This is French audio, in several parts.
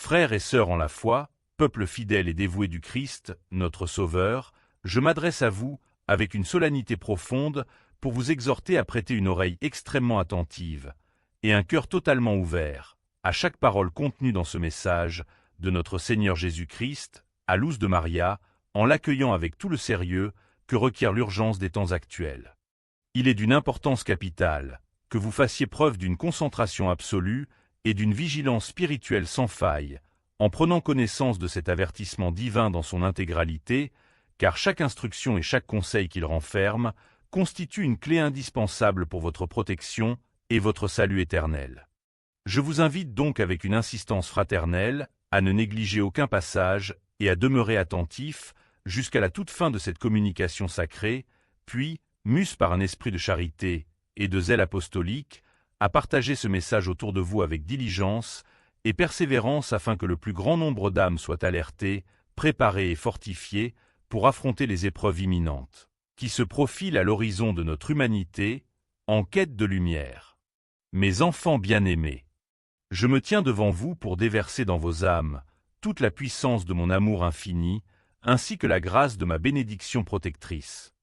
Frères et sœurs en la foi, peuple fidèle et dévoué du Christ, notre Sauveur, je m'adresse à vous, avec une solennité profonde, pour vous exhorter à prêter une oreille extrêmement attentive, et un cœur totalement ouvert, à chaque parole contenue dans ce message de notre Seigneur Jésus-Christ, à l'ouste de Maria, en l'accueillant avec tout le sérieux que requiert l'urgence des temps actuels. Il est d'une importance capitale que vous fassiez preuve d'une concentration absolue et d'une vigilance spirituelle sans faille, en prenant connaissance de cet avertissement divin dans son intégralité, car chaque instruction et chaque conseil qu'il renferme constitue une clé indispensable pour votre protection et votre salut éternel. Je vous invite donc avec une insistance fraternelle à ne négliger aucun passage et à demeurer attentif jusqu'à la toute fin de cette communication sacrée, puis, mus par un esprit de charité et de zèle apostolique, à partager ce message autour de vous avec diligence et persévérance afin que le plus grand nombre d'âmes soient alertées, préparées et fortifiées pour affronter les épreuves imminentes, qui se profilent à l'horizon de notre humanité, en quête de lumière. Mes enfants bien-aimés, je me tiens devant vous pour déverser dans vos âmes toute la puissance de mon amour infini, ainsi que la grâce de ma bénédiction protectrice.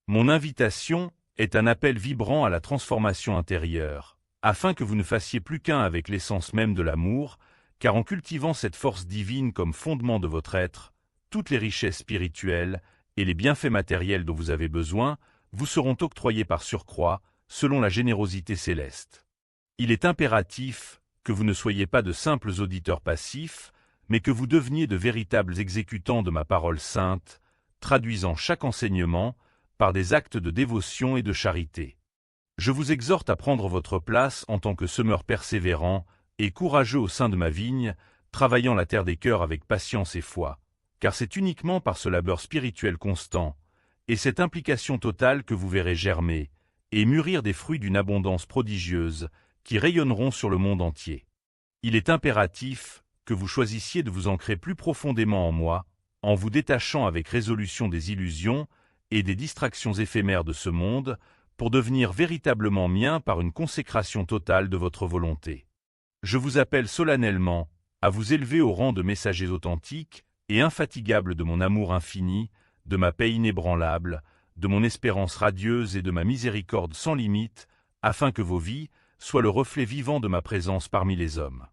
Mon invitation est un appel vibrant à la transformation intérieure, afin que vous ne fassiez plus qu'un avec l'essence même de l'amour, car en cultivant cette force divine comme fondement de votre être, toutes les richesses spirituelles et les bienfaits matériels dont vous avez besoin vous seront octroyés par surcroît, selon la générosité céleste. Il est impératif que vous ne soyez pas de simples auditeurs passifs, mais que vous deveniez de véritables exécutants de ma parole sainte, traduisant chaque enseignement par des actes de dévotion et de charité. Je vous exhorte à prendre votre place en tant que semeur persévérant et courageux au sein de ma vigne, travaillant la terre des cœurs avec patience et foi, car c'est uniquement par ce labeur spirituel constant et cette implication totale que vous verrez germer et mûrir des fruits d'une abondance prodigieuse qui rayonneront sur le monde entier. Il est impératif que vous choisissiez de vous ancrer plus profondément en moi, en vous détachant avec résolution des illusions et des distractions éphémères de ce monde, pour devenir véritablement mien par une consécration totale de votre volonté. Je vous appelle solennellement à vous élever au rang de messagers authentiques et infatigables de mon amour infini, de ma paix inébranlable, de mon espérance radieuse et de ma miséricorde sans limite, afin que vos vies soient le reflet vivant de ma présence parmi les hommes.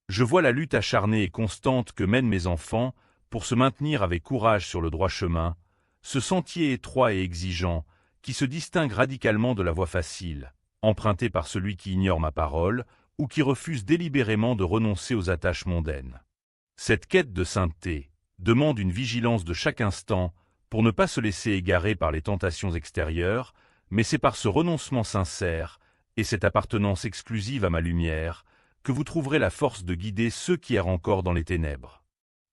Je vois la lutte acharnée et constante que mènent mes enfants pour se maintenir avec courage sur le droit chemin, ce sentier étroit et exigeant qui se distingue radicalement de la voie facile, empruntée par celui qui ignore ma parole ou qui refuse délibérément de renoncer aux attaches mondaines. Cette quête de sainteté demande une vigilance de chaque instant pour ne pas se laisser égarer par les tentations extérieures, mais c'est par ce renoncement sincère et cette appartenance exclusive à ma lumière que vous trouverez la force de guider ceux qui errent encore dans les ténèbres.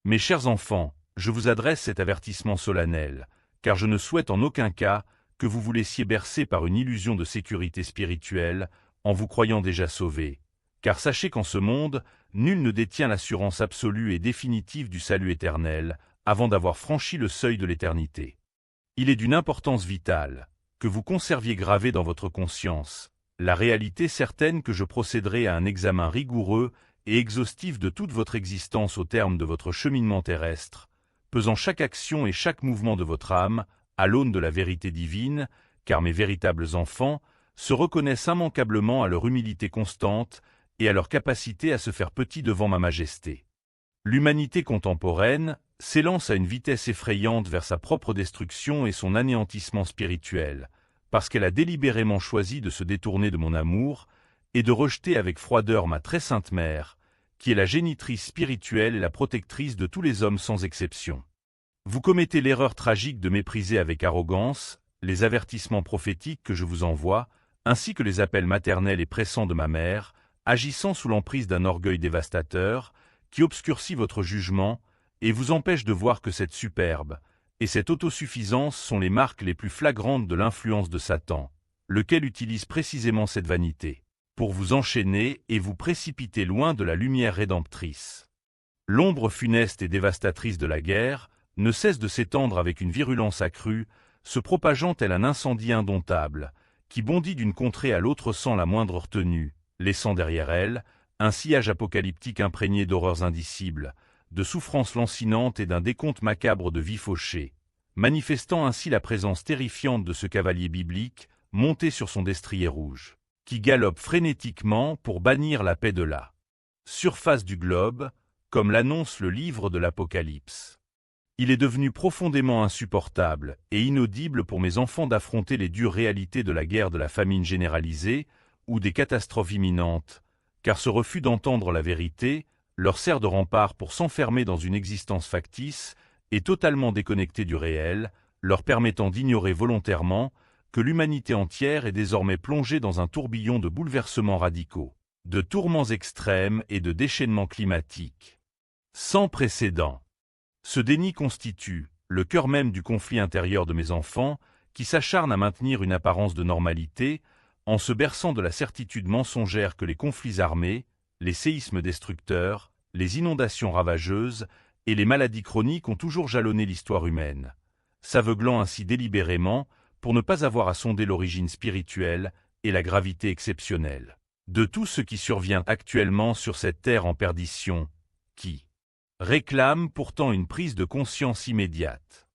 Mes chers enfants, je vous adresse cet avertissement solennel, car je ne souhaite en aucun cas que vous vous laissiez bercer par une illusion de sécurité spirituelle en vous croyant déjà sauvés, car sachez qu'en ce monde, nul ne détient l'assurance absolue et définitive du salut éternel avant d'avoir franchi le seuil de l'éternité. Il est d'une importance vitale que vous conserviez gravé dans votre conscience la réalité certaine que je procéderai à un examen rigoureux et exhaustif de toute votre existence au terme de votre cheminement terrestre, pesant chaque action et chaque mouvement de votre âme à l'aune de la vérité divine, car mes véritables enfants se reconnaissent immanquablement à leur humilité constante et à leur capacité à se faire petits devant ma majesté. L'humanité contemporaine s'élance à une vitesse effrayante vers sa propre destruction et son anéantissement spirituel, parce qu'elle a délibérément choisi de se détourner de mon amour et de rejeter avec froideur ma très sainte mère, qui est la génitrice spirituelle et la protectrice de tous les hommes sans exception. Vous commettez l'erreur tragique de mépriser avec arrogance les avertissements prophétiques que je vous envoie, ainsi que les appels maternels et pressants de ma mère, agissant sous l'emprise d'un orgueil dévastateur, qui obscurcit votre jugement et vous empêche de voir que cette superbe et cette autosuffisance sont les marques les plus flagrantes de l'influence de Satan, lequel utilise précisément cette vanité pour vous enchaîner et vous précipiter loin de la lumière rédemptrice. L'ombre funeste et dévastatrice de la guerre ne cesse de s'étendre avec une virulence accrue, se propageant tel un incendie indomptable, qui bondit d'une contrée à l'autre sans la moindre retenue, laissant derrière elle un sillage apocalyptique imprégné d'horreurs indicibles, de souffrances lancinantes et d'un décompte macabre de vies fauchées, manifestant ainsi la présence terrifiante de ce cavalier biblique monté sur son destrier rouge, qui galope frénétiquement pour bannir la paix de la surface du globe, comme l'annonce le livre de l'Apocalypse. Il est devenu profondément insupportable et inaudible pour mes enfants d'affronter les dures réalités de la guerre, de la famine généralisée ou des catastrophes imminentes, car ce refus d'entendre la vérité leur sert de rempart pour s'enfermer dans une existence factice et totalement déconnectée du réel, leur permettant d'ignorer volontairement que l'humanité entière est désormais plongée dans un tourbillon de bouleversements radicaux, de tourments extrêmes et de déchaînements climatiques sans précédent. Ce déni constitue le cœur même du conflit intérieur de mes enfants, qui s'acharnent à maintenir une apparence de normalité, en se berçant de la certitude mensongère que les conflits armés, les séismes destructeurs, les inondations ravageuses et les maladies chroniques ont toujours jalonné l'histoire humaine, s'aveuglant ainsi délibérément pour ne pas avoir à sonder l'origine spirituelle et la gravité exceptionnelle de tout ce qui survient actuellement sur cette terre en perdition, qui réclame pourtant une prise de conscience immédiate.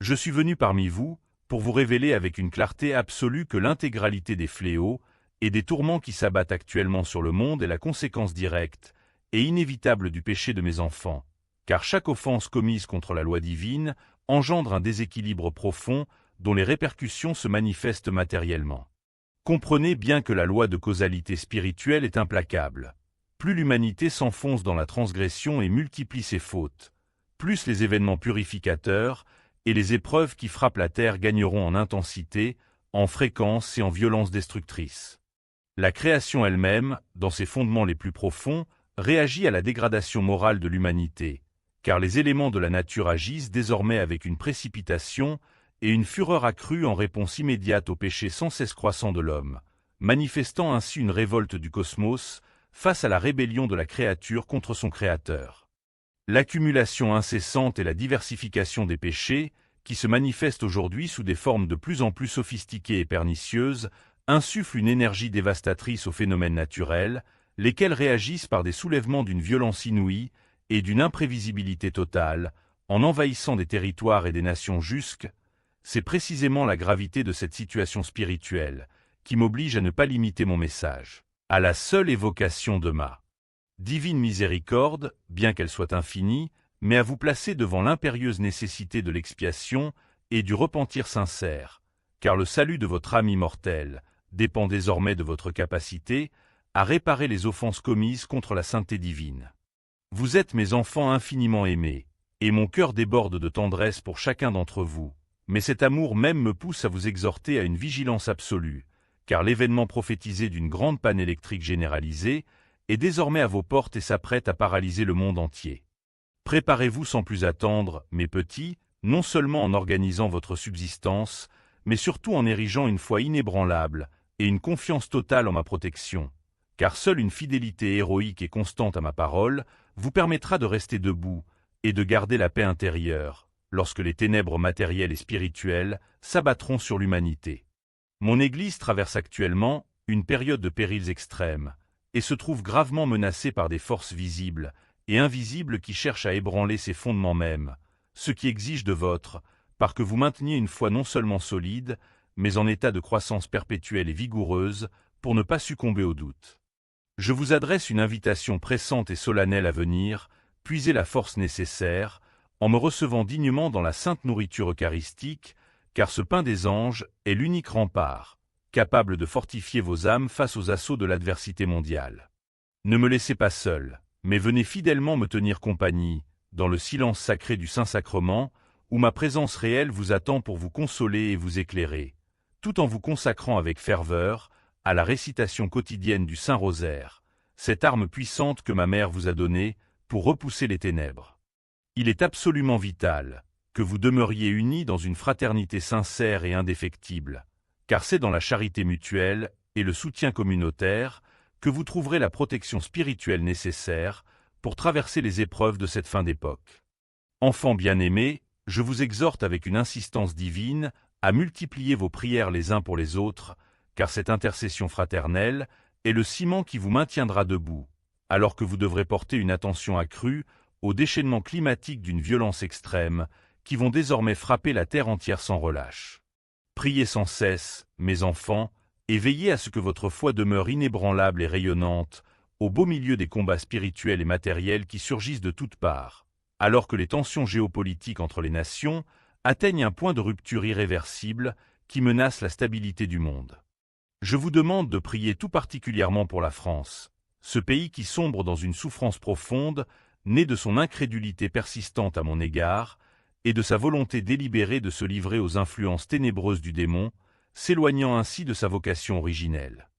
Je suis venu parmi vous pour vous révéler avec une clarté absolue que l'intégralité des fléaux et des tourments qui s'abattent actuellement sur le monde est la conséquence directe et inévitable du péché de mes enfants, car chaque offense commise contre la loi divine engendre un déséquilibre profond dont les répercussions se manifestent matériellement. Comprenez bien que la loi de causalité spirituelle est implacable. Plus l'humanité s'enfonce dans la transgression et multiplie ses fautes, plus les événements purificateurs et les épreuves qui frappent la terre gagneront en intensité, en fréquence et en violence destructrice. La création elle-même, dans ses fondements les plus profonds, réagit à la dégradation morale de l'humanité, car les éléments de la nature agissent désormais avec une précipitation et une fureur accrue en réponse immédiate au péché sans cesse croissant de l'homme, manifestant ainsi une révolte du cosmos face à la rébellion de la créature contre son Créateur. L'accumulation incessante et la diversification des péchés, qui se manifestent aujourd'hui sous des formes de plus en plus sophistiquées et pernicieuses, insufflent une énergie dévastatrice aux phénomènes naturels, lesquels réagissent par des soulèvements d'une violence inouïe et d'une imprévisibilité totale, en envahissant des territoires et des nations jusques. C'est précisément la gravité de cette situation spirituelle qui m'oblige à ne pas limiter mon message à la seule évocation de ma divine miséricorde, bien qu'elle soit infinie, mais à vous placer devant l'impérieuse nécessité de l'expiation et du repentir sincère, car le salut de votre âme immortelle dépend désormais de votre capacité à réparer les offenses commises contre la sainteté divine. Vous êtes mes enfants infiniment aimés, et mon cœur déborde de tendresse pour chacun d'entre vous, mais cet amour même me pousse à vous exhorter à une vigilance absolue, car l'événement prophétisé d'une grande panne électrique généralisée est désormais à vos portes et s'apprête à paralyser le monde entier. Préparez-vous sans plus attendre, mes petits, non seulement en organisant votre subsistance, mais surtout en érigeant une foi inébranlable et une confiance totale en ma protection, car seule une fidélité héroïque et constante à ma parole vous permettra de rester debout et de garder la paix intérieure, lorsque les ténèbres matérielles et spirituelles s'abattront sur l'humanité. Mon Église traverse actuellement une période de périls extrêmes et se trouve gravement menacée par des forces visibles et invisibles qui cherchent à ébranler ses fondements mêmes, ce qui exige de votre part que vous mainteniez une foi non seulement solide, mais en état de croissance perpétuelle et vigoureuse pour ne pas succomber au doute. Je vous adresse une invitation pressante et solennelle à venir puiser la force nécessaire en me recevant dignement dans la sainte nourriture eucharistique, car ce pain des anges est l'unique rempart, capable de fortifier vos âmes face aux assauts de l'adversité mondiale. Ne me laissez pas seul, mais venez fidèlement me tenir compagnie, dans le silence sacré du Saint-Sacrement, où ma présence réelle vous attend pour vous consoler et vous éclairer, tout en vous consacrant avec ferveur à la récitation quotidienne du Saint-Rosaire, cette arme puissante que ma mère vous a donnée pour repousser les ténèbres. Il est absolument vital que vous demeuriez unis dans une fraternité sincère et indéfectible, car c'est dans la charité mutuelle et le soutien communautaire que vous trouverez la protection spirituelle nécessaire pour traverser les épreuves de cette fin d'époque. Enfants bien-aimés, je vous exhorte avec une insistance divine à multiplier vos prières les uns pour les autres, car cette intercession fraternelle est le ciment qui vous maintiendra debout, alors que vous devrez porter une attention accrue aux déchaînements climatiques d'une violence extrême qui vont désormais frapper la terre entière sans relâche. Priez sans cesse, mes enfants, et veillez à ce que votre foi demeure inébranlable et rayonnante, au beau milieu des combats spirituels et matériels qui surgissent de toutes parts, alors que les tensions géopolitiques entre les nations atteignent un point de rupture irréversible qui menace la stabilité du monde. Je vous demande de prier tout particulièrement pour la France, ce pays qui sombre dans une souffrance profonde, née de son incrédulité persistante à mon égard, et de sa volonté délibérée de se livrer aux influences ténébreuses du démon, s'éloignant ainsi de sa vocation originelle.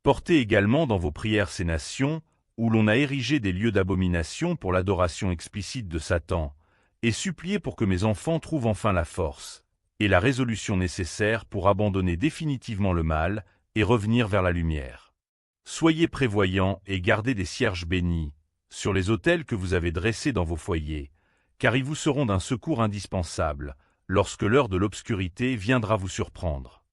Portez également dans vos prières ces nations, où l'on a érigé des lieux d'abomination pour l'adoration explicite de Satan, et suppliez pour que mes enfants trouvent enfin la force et la résolution nécessaires pour abandonner définitivement le mal et revenir vers la lumière. Soyez prévoyants et gardez des cierges bénis sur les autels que vous avez dressés dans vos foyers, car ils vous seront d'un secours indispensable lorsque l'heure de l'obscurité viendra vous surprendre.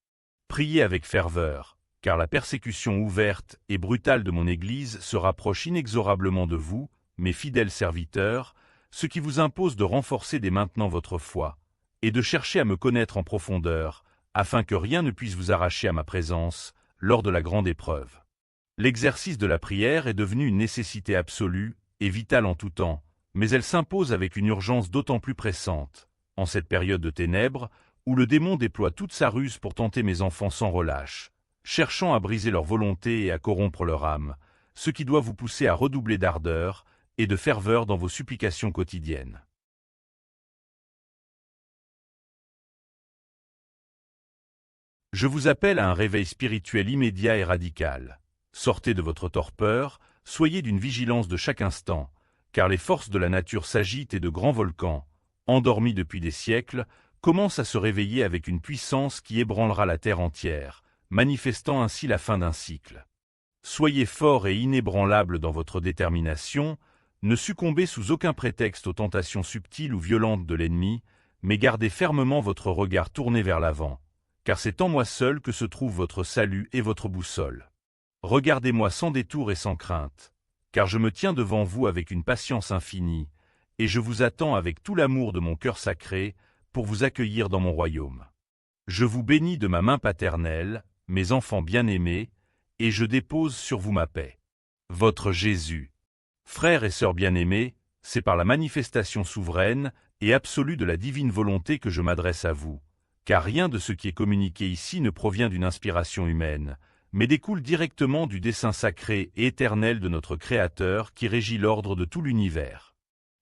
Priez avec ferveur, car la persécution ouverte et brutale de mon Église se rapproche inexorablement de vous, mes fidèles serviteurs, ce qui vous impose de renforcer dès maintenant votre foi, et de chercher à me connaître en profondeur, afin que rien ne puisse vous arracher à ma présence lors de la grande épreuve. L'exercice de la prière est devenu une nécessité absolue et vitale en tout temps, mais elle s'impose avec une urgence d'autant plus pressante, en cette période de ténèbres, où le démon déploie toute sa ruse pour tenter mes enfants sans relâche, cherchant à briser leur volonté et à corrompre leur âme, ce qui doit vous pousser à redoubler d'ardeur et de ferveur dans vos supplications quotidiennes. Je vous appelle à un réveil spirituel immédiat et radical. Sortez de votre torpeur, soyez d'une vigilance de chaque instant, car les forces de la nature s'agitent et de grands volcans, endormis depuis des siècles, commencent à se réveiller avec une puissance qui ébranlera la terre entière, manifestant ainsi la fin d'un cycle. Soyez forts et inébranlables dans votre détermination, ne succombez sous aucun prétexte aux tentations subtiles ou violentes de l'ennemi, mais gardez fermement votre regard tourné vers l'avant, car c'est en moi seul que se trouve votre salut et votre boussole. Regardez-moi sans détour et sans crainte, car je me tiens devant vous avec une patience infinie, et je vous attends avec tout l'amour de mon cœur sacré pour vous accueillir dans mon royaume. Je vous bénis de ma main paternelle, mes enfants bien-aimés, et je dépose sur vous ma paix. Votre Jésus. Frères et sœurs bien-aimés, c'est par la manifestation souveraine et absolue de la divine volonté que je m'adresse à vous, car rien de ce qui est communiqué ici ne provient d'une inspiration humaine, mais découle directement du dessein sacré et éternel de notre Créateur qui régit l'ordre de tout l'univers.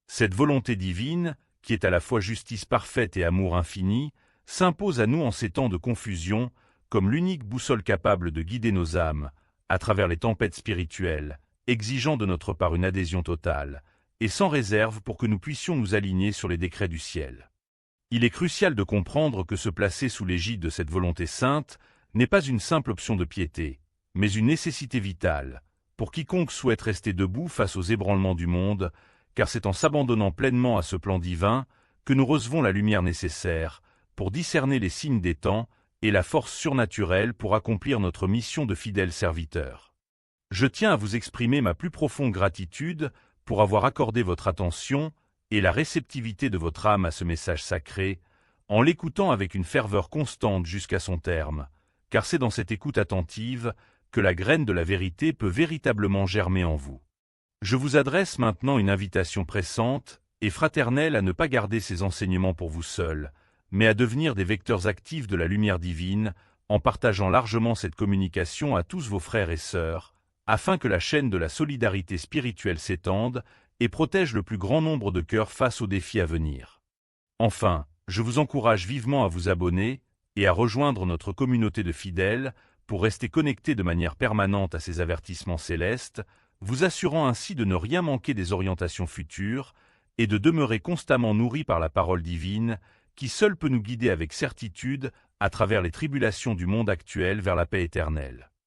Cette volonté divine, qui est à la fois justice parfaite et amour infini, s'impose à nous en ces temps de confusion, comme l'unique boussole capable de guider nos âmes, à travers les tempêtes spirituelles, exigeant de notre part une adhésion totale, et sans réserve pour que nous puissions nous aligner sur les décrets du ciel. Il est crucial de comprendre que se placer sous l'égide de cette volonté sainte n'est pas une simple option de piété, mais une nécessité vitale, pour quiconque souhaite rester debout face aux ébranlements du monde, car c'est en s'abandonnant pleinement à ce plan divin que nous recevons la lumière nécessaire pour discerner les signes des temps et la force surnaturelle pour accomplir notre mission de fidèles serviteurs. Je tiens à vous exprimer ma plus profonde gratitude pour avoir accordé votre attention et la réceptivité de votre âme à ce message sacré, en l'écoutant avec une ferveur constante jusqu'à son terme, car c'est dans cette écoute attentive que la graine de la vérité peut véritablement germer en vous. Je vous adresse maintenant une invitation pressante et fraternelle à ne pas garder ces enseignements pour vous seuls, mais à devenir des vecteurs actifs de la lumière divine, en partageant largement cette communication à tous vos frères et sœurs, afin que la chaîne de la solidarité spirituelle s'étende et protège le plus grand nombre de cœurs face aux défis à venir. Enfin, je vous encourage vivement à vous abonner et à rejoindre notre communauté de fidèles pour rester connectés de manière permanente à ces avertissements célestes, vous assurant ainsi de ne rien manquer des orientations futures et de demeurer constamment nourris par la parole divine qui seule peut nous guider avec certitude à travers les tribulations du monde actuel vers la paix éternelle.